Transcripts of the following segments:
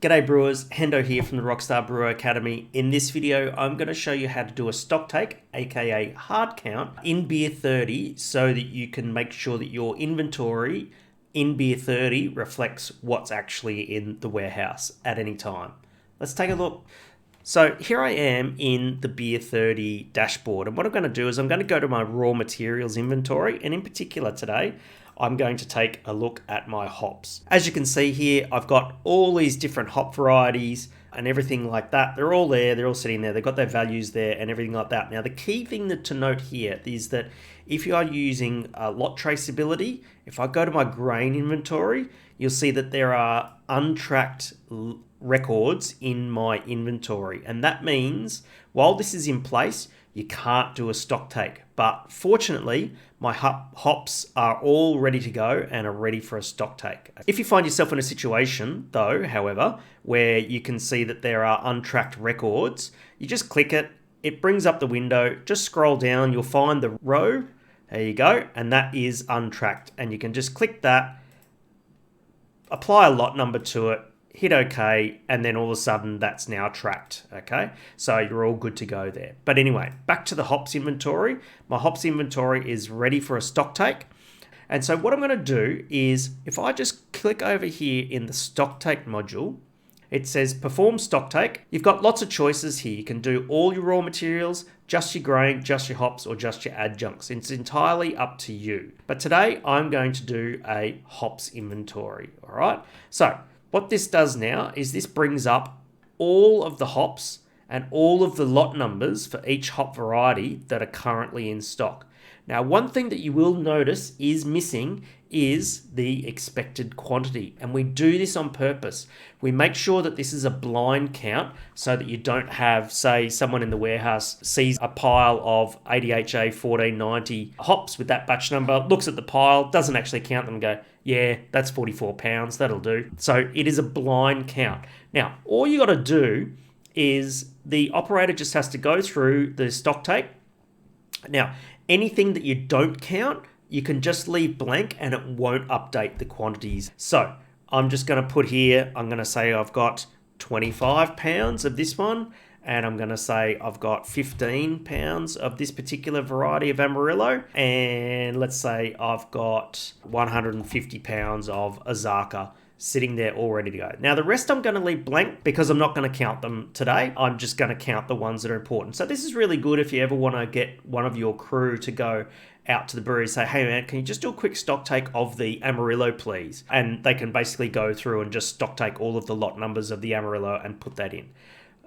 G'day brewers, Hendo here from the Rockstar Brewer Academy. In this video, I'm going to show you how to do a stock take, aka hard count, in Beer30 so that you can make sure that your inventory in Beer30 reflects what's actually in the warehouse at any time. Let's take a look. So here I am in the Beer30 dashboard, and what I'm going to do is I'm going to go to my raw materials inventory, and in particular today, I'm going to take a look at my hops. As you can see here, I've got all these different hop varieties and everything like that. They're all there, they're all sitting there, they've got their values there and everything like that. Now, the key thing to note here is that if you are using lot traceability, if I go to my grain inventory, you'll see that there are untracked records in my inventory. And that means while this is in place, you can't do a stock take. But fortunately, my hops are all ready to go and are ready for a stock take. If you find yourself in a situation, though, however, where you can see that there are untracked records, you just click it, it brings up the window, just scroll down, you'll find the row, there you go, and that is untracked. And you can just click that, apply a lot number to it, hit OK, and then all of a sudden that's now tracked, okay? So you're all good to go there. But anyway, back to the hops inventory. My hops inventory is ready for a stock take. And so what I'm gonna do is, if I just click over here in the stock take module, it says perform stock take. You've got lots of choices here. You can do all your raw materials, just your grain, just your hops, or just your adjuncts. It's entirely up to you. But today I'm going to do a hops inventory, all right? So, what this does now is this brings up all of the hops and all of the lot numbers for each hop variety that are currently in stock. Now, one thing that you will notice is missing is the expected quantity. And we do this on purpose. We make sure that this is a blind count so that you don't have, say, someone in the warehouse sees a pile of ADHA 1490 hops with that batch number, looks at the pile, doesn't actually count them and go, yeah, that's 44 pounds, that'll do. So it is a blind count. Now, all you got to do is the operator just has to go through the stock take. Now, anything that you don't count, you can just leave blank and it won't update the quantities. So I'm just going to put here, I'm going to say I've got 25 pounds of this one, and I'm going to say I've got 15 pounds of this particular variety of Amarillo, and let's say I've got 150 pounds of Azaka sitting there all ready to go. Now, the rest I'm going to leave blank because I'm not going to count them today. I'm just going to count the ones that are important. So this is really good if you ever want to get one of your crew to go out to the brewery and say, hey man, can you just do a quick stock take of the Amarillo, please? And they can basically go through and just stock take all of the lot numbers of the Amarillo and put that in.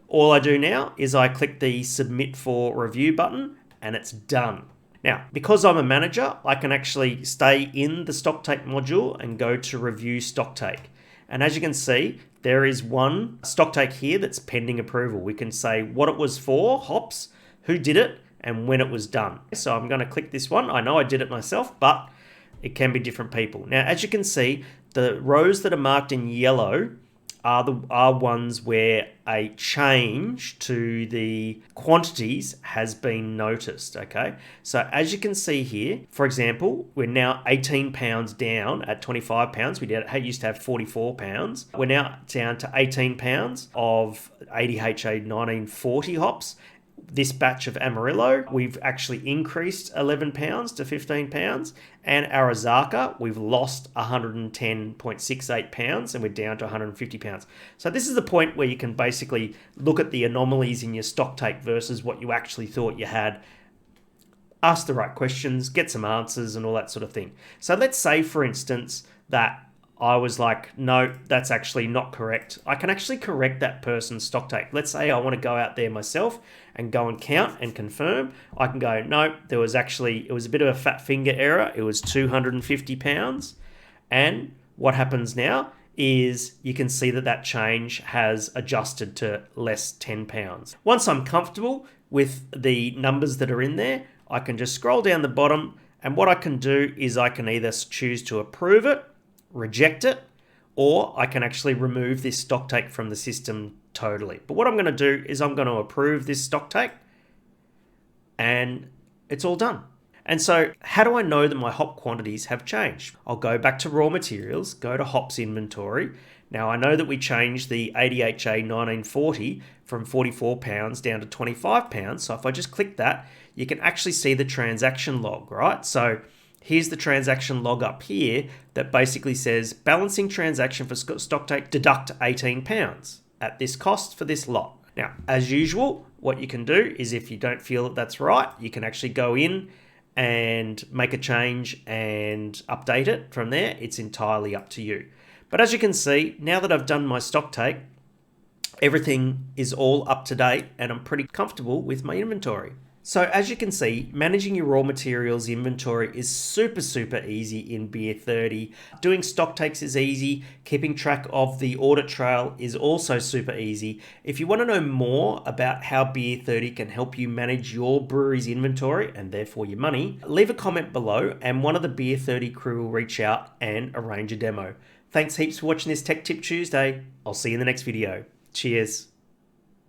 All I do now is I click the submit for review button and it's done. Now, because I'm a manager, I can actually stay in the Stocktake module and go to review Stocktake. And as you can see, there is one Stocktake here that's pending approval. We can say what it was for, hops, who did it, and when it was done. So I'm going to click this one. I know I did it myself, but it can be different people. Now, as you can see, the rows that are marked in yellow are ones where a change to the quantities has been noticed, okay? So as you can see here, for example, we're now 18 pounds down at 25 pounds. We used to have 44 pounds. We're now down to 18 pounds of ADHA 1940 hops. This batch of Amarillo, we've actually increased 11 pounds to 15 pounds. And our Azaka, we've lost 110.68 pounds and we're down to 150 pounds. So this is the point where you can basically look at the anomalies in your stock take versus what you actually thought you had. Ask the right questions, get some answers and all that sort of thing. So let's say, for instance, that I was like, no, that's actually not correct. I can actually correct that person's stock take. Let's say I want to go out there myself and go and count and confirm. I can go, no, it was a bit of a fat finger error. It was 250 pounds. And what happens now is you can see that that change has adjusted to less 10 pounds. Once I'm comfortable with the numbers that are in there, I can just scroll down the bottom. And what I can do is I can either choose to approve it, reject it, or I can actually remove this stock take from the system totally. But what I'm going to do is I'm going to approve this stock take and it's all done. And so how do I know that my hop quantities have changed? I'll go back to raw materials, go to hops inventory. Now, I know that we changed the ADHA 1940 from 44 pounds down to 25 pounds. So if I just click that, you can actually see the transaction log, right? So here's the transaction log up here that basically says balancing transaction for Stocktake, deduct 18 pounds at this cost for this lot. Now, as usual, what you can do is if you don't feel that that's right, you can actually go in and make a change and update it from there. It's entirely up to you. But as you can see, now that I've done my Stocktake, everything is all up to date and I'm pretty comfortable with my inventory. So as you can see, managing your raw materials inventory is super easy in Beer30. Doing stock takes is easy. Keeping track of the audit trail is also super easy. If you want to know more about how Beer30 can help you manage your brewery's inventory and therefore your money, leave a comment below and one of the Beer30 crew will reach out and arrange a demo. Thanks heaps for watching this Tech Tip Tuesday. I'll see you in the next video. Cheers.